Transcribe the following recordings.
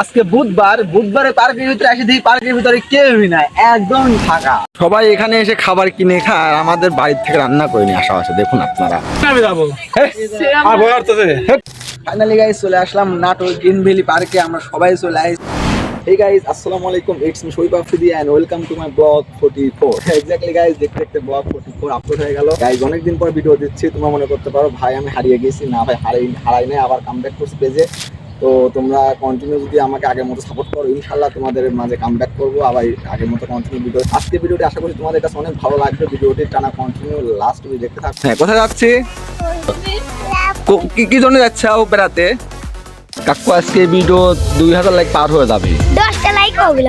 আজকে বুধবারে পার্কের ভিতরে আসি, দেখি পার্কের ভিতরে কেউই নাই, একদম ফাঁকা। সবাই এখানে এসে খাবার কিনে খায় আর আমাদের বাড়ির থেকে রান্না করে নিয়ে আসা আছে। দেখুন আপনারা, আমি যাবো ফাইনালি গাইস চলে আসলাম নাটোর গ্রিন ভ্যালি পার্কে। আমরা সবাই চলে আসি। Hey guys, আসসালামু আলাইকুম, it's me Shoaib Afridi and welcome to my blog 44. Exactly guys, দেখতে দেখতে blog 44 আপলোড হয়ে গেল। গাইস অনেকদিন পর ভিডিও দিচ্ছি, তোমরা মনে করতে পারো ভাই আমি হারিয়ে গেছি। না ভাই, হারাই নাই, আবার কামব্যাক করছি পেজে। তো তোমরা কন্টিনিউ যদি আমাকে আগের মতো সাপোর্ট করো, ইনশাআল্লাহ তোমাদের মাঝে কামব্যাক করবো আবার আগের মতো কন্টিনিউ ভিডিও। আজকে ভিডিওটি আশা করি তোমাদের কাছে অনেক ভালো লাগবে। ভিডিওটি টানা কন্টিনিউ লাস্ট অবধি দেখতে থাকো। হ্যাঁ, কোথায় যাচ্ছি? কি জন্য যাচ্ছে বেড়াতে? কাকু আজকে ভিডিও 2000 লাইক পার হয়ে যাবে। 10টা লাইক হবে।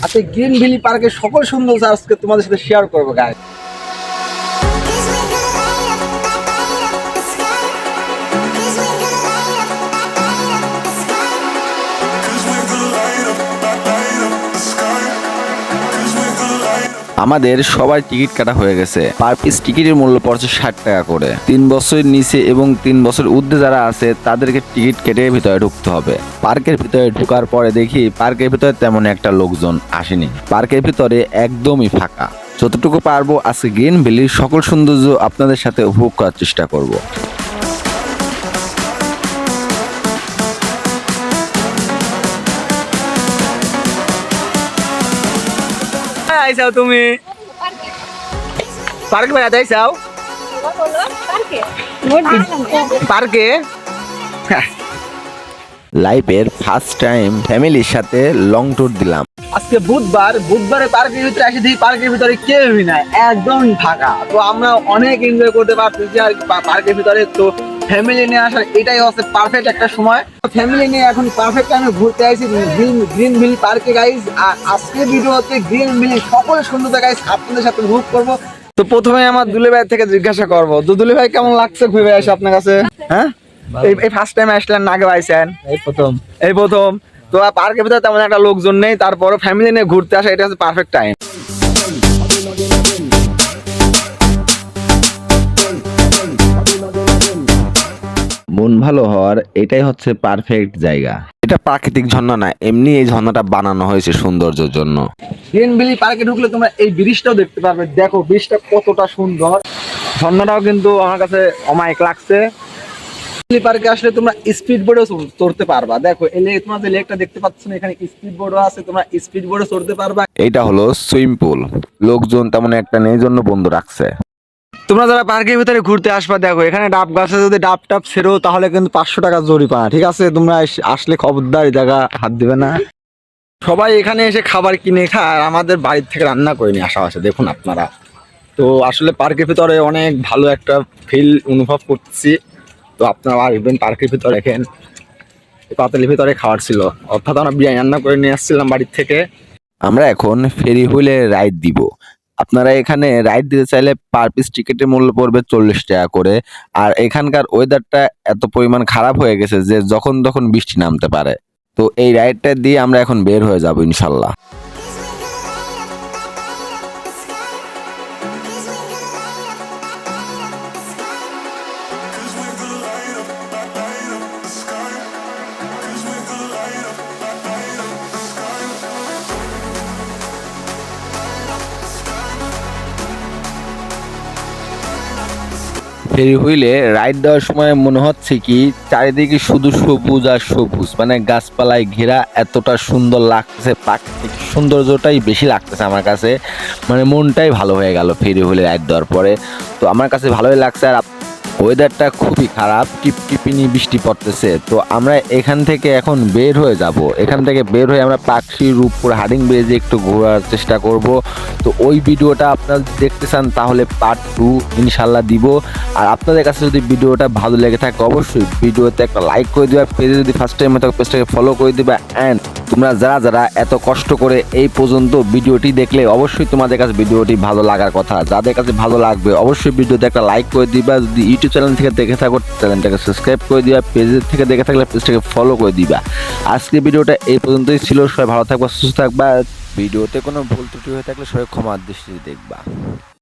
আজকে গ্রিন ভ্যালি পার্কের সকল সৌন্দর্য আজকে তোমাদের সাথে শেয়ার করবো গাইস। আমাদের সবার টিকিট কাটা হয়ে গেছে। পার পিস টিকিটের মূল্য পড়ছে 60 টাকা করে। 3 বছরের নিচে এবং 3 বছর ঊর্ধ্বে যারা আছে তাদেরকে টিকিট কেটে ভিতরে ঢুকতে হবে। পার্কের ভিতরে ঢোকার পরে দেখি পার্কের ভিতরে তেমন একটা লোকজন আসেনি। পার্কের ভিতরে একদমই ফাঁকা। যতটুকু পারবো আজকে গ্রিন ভ্যালির সকল সৌন্দর্য আপনাদের সাথে উপভোগ করার চেষ্টা করব। আইসাও তুমি পার্কে বেড়াতে আইসাও? পার্কে লাইফের ফার্স্ট টাইম ফ্যামিলির সাথে লং ট্যুর দিলাম। আজকে বুধবারে পার্কের ভিতরে আসি, দেখি পার্কের ভিতরে কেউই নাই, একদম ফাঁকা। তো আমরা অনেক এনজয় করতে পারতেছি আর পার্কের ভিতরে। তো ফ্যামিলি নিয়ে আসার এটাই হচ্ছে পারফেক্ট একটা সময়। ফ্যামিলি নিয়ে এখন পারফেক্ট টাইমে ঘুরতে আসি গ্রিন ভ্যালি পার্কে গাইজ। আর আজকের ভিডিওতে গ্রিন ভ্যালি সকল সুন্দরতা গাইজ আপনাদের সাথে উপভোগ করবো। তো প্রথমে আমার দুলে ভাই থেকে জিজ্ঞাসা করবো, দুলে ভাই কেমন লাগছে ঘুরে আসে আপনার কাছে? হ্যাঁ, এই ফার্স্ট টাইম আসলেন না আগে আইছেন? এই প্রথম। তো পার্কের ভিতরে তেমন একটা লোকজন নেই, তারপরও ফ্যামিলি নিয়ে ঘুরতে আসা এটা হচ্ছে পারফেক্ট টাইম। মন ভালো হওয়ার এটাই হচ্ছে পারফেক্ট জায়গা। এটা প্রাকৃতিক ঝর্ণা না, এমনি এই ঝর্ণাটা বানানো হয়েছে সৌন্দর্যের জন্য। গ্রিন ভ্যালি পার্কে ঢুকলে তোমরা এই ব্রিজটাও দেখতে পারবে। দেখো ব্রিজটা কতটা সুন্দর, ঝর্ণাটাও কিন্তু আমার কাছে অমায়িক লাগছে। পার্কে আসলে তোমরা স্পিড বোর্ডও চড়তে পারবা। দেখো তোমার যে লেকটা দেখতে পাচ্ছ না, এখানে স্পিড বোর্ডও আছে, তোমরা স্পিড বোর্ডও চড়তে পারবা। এইটা হলো সুইমিং পুল, লোকজন তেমন একটা নেই জন্য বন্ধ রাখছে। তোমরা যারা পার্কের ভিতরে ঘুরতে আসবা, দেখো এখানে ডাব গাছে যদি ডাব টাপ ছেড়ো তাহলে কিন্তু 500 টাকা জরিমানা, ঠিক আছে? তোমরা আসলে খবরদার এই জায়গা হাত দিবে না। সবাই এখানে এসে খাবার কিনে খায় আর আমাদের বাড়ির থেকে রান্না করে নিয়ে আসা আছে। দেখুন আপনারা, তো আসলে পার্কের ভিতরে অনেক ভালো একটা ফিল অনুভব করতেছি। তো আপনারা আসবেন পার্কের ভিতরে। দেখেন পাতালির ভিতরে খাবার ছিল, অর্থাৎ আমরা বিরিয়ানি রান্না করে নিয়ে আসছিলাম বাড়ির থেকে। আমরা এখন ফেরি হুইলে রাইড দিব। আপনারা এখানে রাইড দিতে চাইলে পার পিস টিকিটের মূল্য পড়বে 40 টাকা করে। আর এখানকার ওয়েদারটা এত পরিমাণ খারাপ হয়ে গেছে যে যখন তখন বৃষ্টি নামতে পারে। তো এই রাইডটা দিয়ে আমরা এখন বের হয়ে যাব ইনশাল্লাহ। ফেরি হুইলে রাইড দেওয়ার সময় মনে হচ্ছে কি চারিদিকে শুধু সবুজ আর সবুজ, মানে গাছপালায় ঘেরা, এতটা সুন্দর লাগতেছে। প্রাকৃতিক সৌন্দর্যটাই বেশি লাগতেছে আমার কাছে, মানে মনটাই ভালো হয়ে গেল ফেরি হুইলে রাইড দেওয়ার পরে। তো আমার কাছে ভালোই লাগছে। আর ওয়েদারটা খুবই খারাপ, টিপটিপিনি বৃষ্টি পড়তেছে। তো আমরা এখান থেকে এখন বের হয়ে যাব। এখান থেকে বের হয়ে আমরা পাকশি রূপপুর হার্ডিং ব্রিজে একটু ঘোরার চেষ্টা করব। তো ওই ভিডিওটা আপনারা যদি দেখতে চান তাহলে পার্ট 2 ইনশাল্লাহ দিব। আর আপনাদের কাছে যদি ভিডিওটা ভালো লেগে থাকে অবশ্যই ভিডিওতে একটা লাইক করে দিবা, পেজে যদি ফার্স্ট টাইম হয় পেজটাকে ফলো করে দিবা। অ্যান্ড তোমরা যারা যারা এত কষ্ট করে এই পর্যন্ত ভিডিওটি দেখলে অবশ্যই তোমাদের কাছে ভিডিওটি ভালো লাগার কথা। যাদের কাছে ভালো লাগবে অবশ্যই ভিডিওতে একটা লাইক করে দিবা। যদি ইউটিউব চ্যানেল থেকে দেখে থাকো চ্যানেলটাকে সাবস্ক্রাইব করে দিবা, পেজের থেকে দেখে থাকলে পেজটাকে ফলো করে দিবা। আজকে ভিডিওটা এই পর্যন্তই ছিল। সবাই ভালো থাকবা, সুস্থ থাকবা। ভিডিওতে কোনো ভুল ত্রুটি হয়ে থাকলে সবাই ক্ষমার দৃষ্টিতে দেখবা।